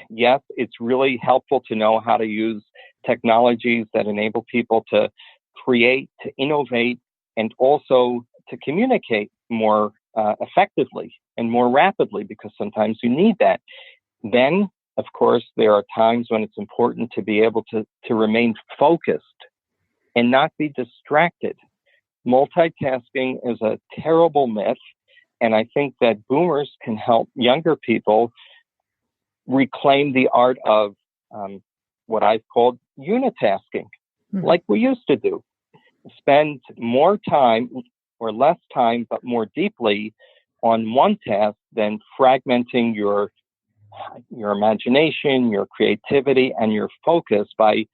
yes, it's really helpful to know how to use technologies that enable people to create, to innovate, and also to communicate more effectively and more rapidly, because sometimes you need that. Then, of course, there are times when it's important to be able to remain focused and not be distracted. Multitasking is a terrible myth, and I think that boomers can help younger people reclaim the art of what I've called unitasking, like we used to do. Spend more time, or less time, but more deeply on one task than fragmenting your imagination, your creativity, and your focus by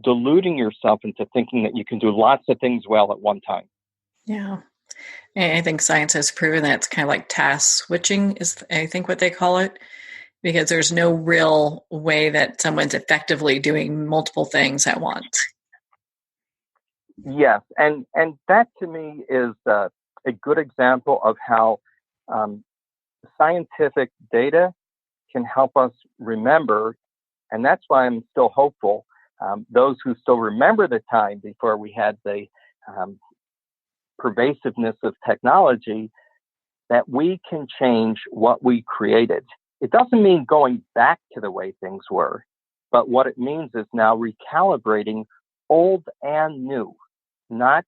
deluding yourself into thinking that you can do lots of things well at one time. Yeah. And I think science has proven that it's kind of like task switching is, I think, what they call it, because there's no real way that someone's effectively doing multiple things at once. Yes, and that to me is a good example of how scientific data can help us remember, and that's why I'm still hopeful. Those who still remember the time before we had the pervasiveness of technology, that we can change what we created. It doesn't mean going back to the way things were, but what it means is now recalibrating old and new, not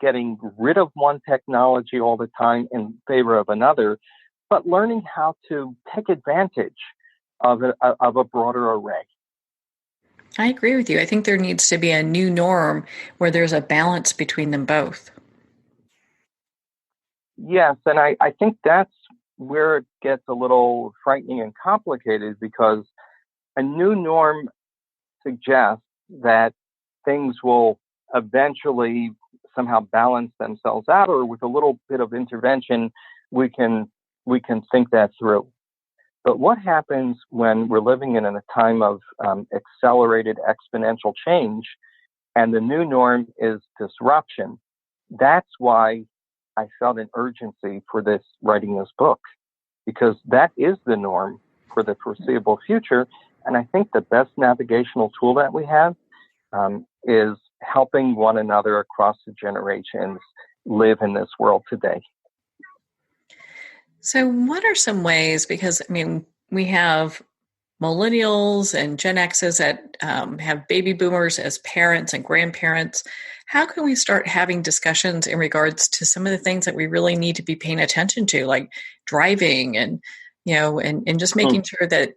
getting rid of one technology all the time in favor of another, but learning how to take advantage of a broader array. I agree with you. I think there needs to be a new norm where there's a balance between them both. Yes, and I think that's where it gets a little frightening and complicated, because a new norm suggests that things will eventually somehow balance themselves out, or with a little bit of intervention, we can think that through. But what happens when we're living in a time of accelerated exponential change, and the new norm is disruption? That's why I felt an urgency for writing this book, because that is the norm for the foreseeable future. And I think the best navigational tool that we have is helping one another across the generations live in this world today. So what are some ways, because, I mean, we have millennials and Gen X's that have baby boomers as parents and grandparents. How can we start having discussions in regards to some of the things that we really need to be paying attention to, like driving and, and just making sure that,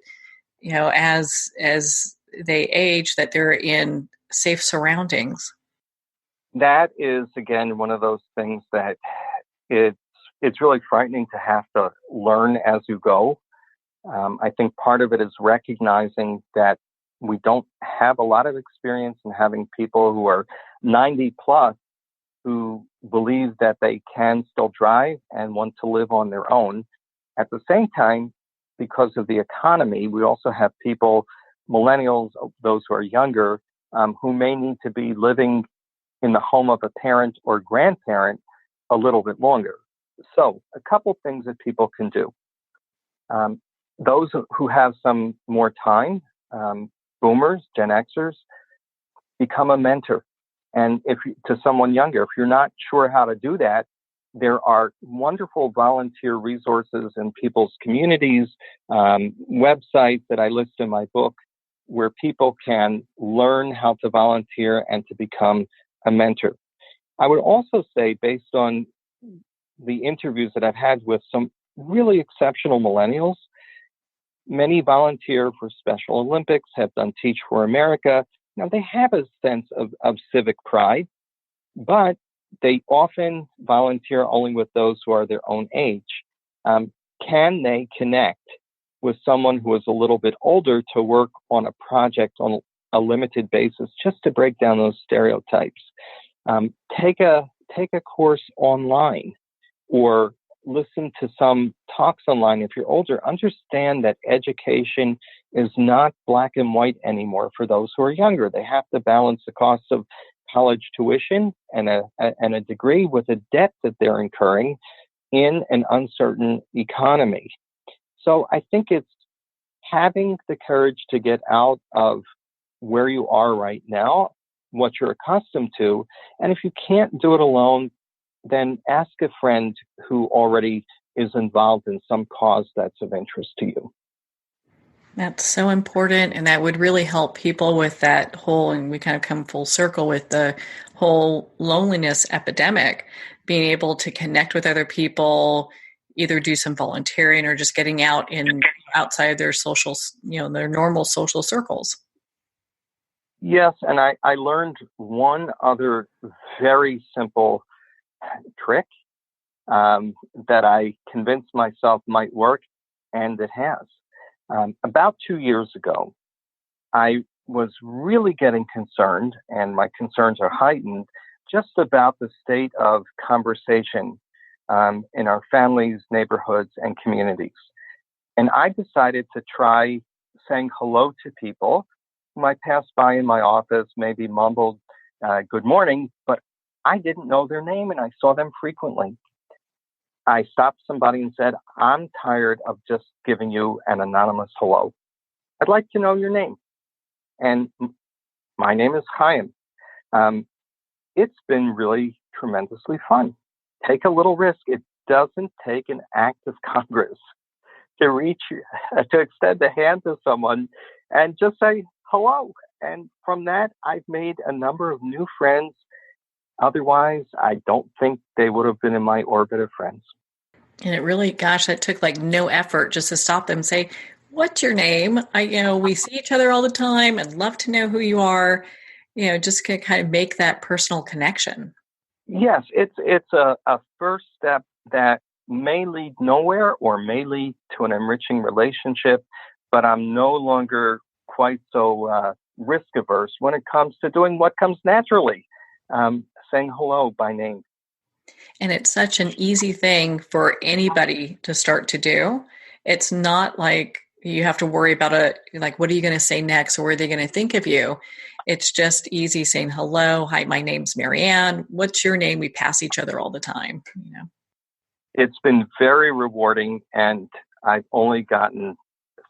as they age, that they're in safe surroundings? That is, again, one of those things that it's really frightening to have to learn as you go. I think part of it is recognizing that we don't have a lot of experience in having people who are 90 plus who believe that they can still drive and want to live on their own. At the same time, because of the economy, we also have people, millennials, those who are younger, who may need to be living in the home of a parent or grandparent a little bit longer. So a couple things that people can do. Those who have some more time, boomers, Gen Xers, become a mentor. And to someone younger, if you're not sure how to do that, There are wonderful volunteer resources in people's communities, websites that I list in my book, where people can learn how to volunteer and to become a mentor. I would also say, based on the interviews that I've had with some really exceptional millennials, many volunteer for Special Olympics, have done Teach for America. Now, they have a sense of civic pride, but they often volunteer only with those who are their own age. Can they connect with someone who is a little bit older to work on a project on a limited basis, just to break down those stereotypes? Take a course online, or listen to some talks online. If you're older, understand that education is not black and white anymore for those who are younger. They have to balance the cost of college tuition and a degree with a debt that they're incurring in an uncertain economy. So I think it's having the courage to get out of where you are right now, what you're accustomed to. And if you can't do it alone, then ask a friend who already is involved in some cause that's of interest to you. That's so important, and that would really help people with that whole, and we kind of come full circle with the whole loneliness epidemic, being able to connect with other people, either do some volunteering or just getting out in outside their social, their normal social circles. Yes, and I learned one other very simple trick that I convinced myself might work, and it has. About 2 years ago, I was really getting concerned, and my concerns are heightened, just about the state of conversation in our families, neighborhoods, and communities. And I decided to try saying hello to people who might pass by in my office, maybe mumbled, good morning, but I didn't know their name, and I saw them frequently. I stopped somebody and said, I'm tired of just giving you an anonymous hello. I'd like to know your name. And my name is Chaim. It's been really tremendously fun. Take a little risk. It doesn't take an act of Congress to extend a hand to someone and just say hello. And from that, I've made a number of new friends. Otherwise, I don't think they would have been in my orbit of friends. And it really, that took like no effort just to stop them and say, what's your name? We see each other all the time. I'd love to know who you are. Just to kind of make that personal connection. Yes, it's a first step that may lead nowhere or may lead to an enriching relationship, but I'm no longer quite so risk averse when it comes to doing what comes naturally, saying hello by name. And it's such an easy thing for anybody to start to do. It's not like you have to worry about what are you going to say next, or what are they going to think of you? It's just easy saying hello. Hi, my name's Marianne. What's your name? We pass each other all the time. It's been very rewarding, and I've only gotten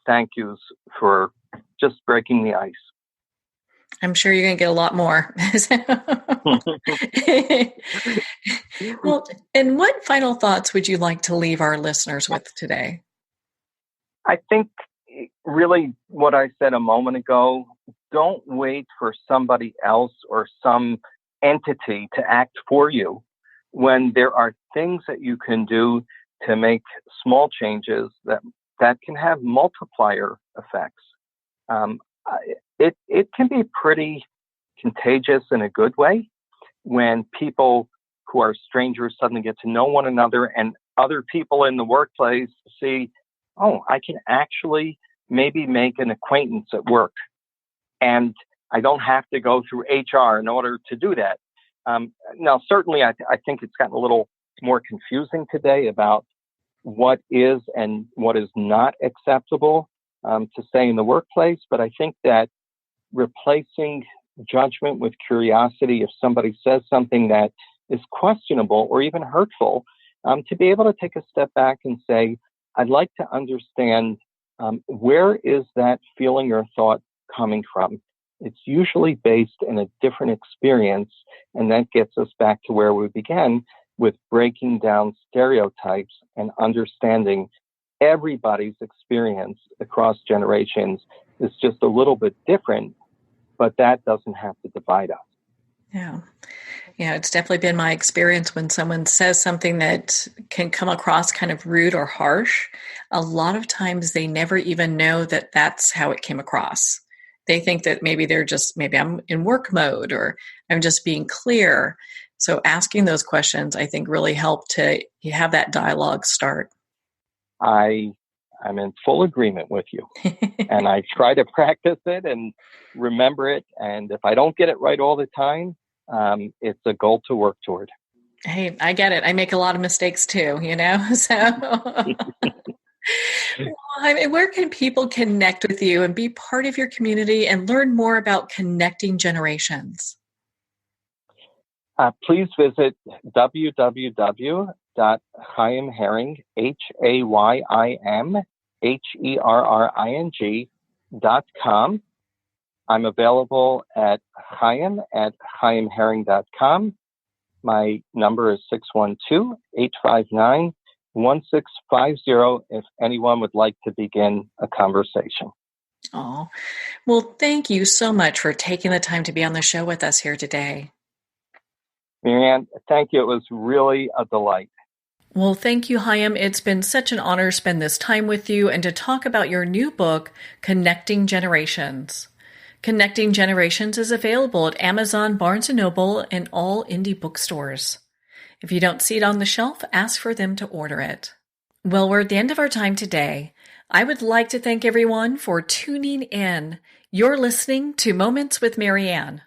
thank yous for just breaking the ice. I'm sure you're going to get a lot more. Well, and what final thoughts would you like to leave our listeners with today? I think really what I said a moment ago, don't wait for somebody else or some entity to act for you when there are things that you can do to make small changes that can have multiplier effects. It can be pretty contagious in a good way when people who are strangers suddenly get to know one another, and other people in the workplace see, oh, I can actually maybe make an acquaintance at work, and I don't have to go through HR in order to do that. Now, certainly, I think it's gotten a little more confusing today about what is and what is not acceptable to say in the workplace, but I think that replacing judgment with curiosity, if somebody says something that is questionable or even hurtful, to be able to take a step back and say, I'd like to understand where is that feeling or thought coming from? It's usually based in a different experience, and that gets us back to where we began. with breaking down stereotypes and understanding everybody's experience across generations is just a little bit different, but that doesn't have to divide us. Yeah. Yeah, it's definitely been my experience when someone says something that can come across kind of rude or harsh. A lot of times they never even know that that's how it came across. They think that maybe I'm in work mode or I'm just being clear. So asking those questions, I think, really help to have that dialogue start. I'm in full agreement with you. And I try to practice it and remember it. And if I don't get it right all the time, it's a goal to work toward. Hey, I get it. I make a lot of mistakes too, so where can people connect with you and be part of your community and learn more about connecting generations? Please visit www.hayim-herring, hayim-herring.com. I'm available at hayim@hayim-herring.com. My number is 612-859-1650 if anyone would like to begin a conversation. Oh, well, thank you so much for taking the time to be on the show with us here today. Marianne, thank you. It was really a delight. Well, thank you, Hayim. It's been such an honor to spend this time with you and to talk about your new book, Connecting Generations. Connecting Generations is available at Amazon, Barnes & Noble, and all indie bookstores. If you don't see it on the shelf, ask for them to order it. Well, we're at the end of our time today. I would like to thank everyone for tuning in. You're listening to Moments with Marianne.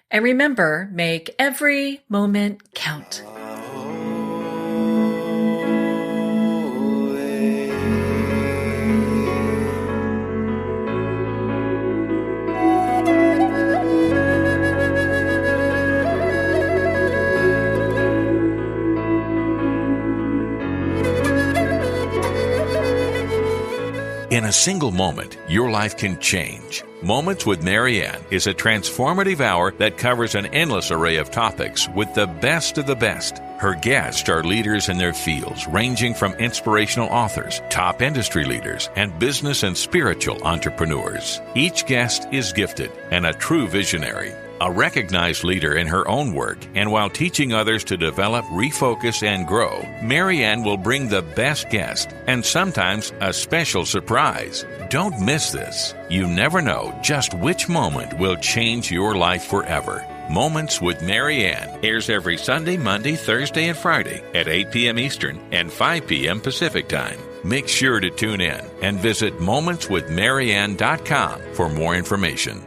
And remember, make every moment count. In a single moment, your life can change. Moments with Marianne is a transformative hour that covers an endless array of topics with the best of the best. Her guests are leaders in their fields, ranging from inspirational authors, top industry leaders, and business and spiritual entrepreneurs. Each guest is gifted and a true visionary, a recognized leader in her own work, and while teaching others to develop, refocus, and grow, Marianne will bring the best guest and sometimes a special surprise. Don't miss this. You never know just which moment will change your life forever. Moments with Marianne airs every Sunday, Monday, Thursday, and Friday at 8 p.m. Eastern and 5 p.m. Pacific Time. Make sure to tune in and visit momentswithmarianne.com for more information.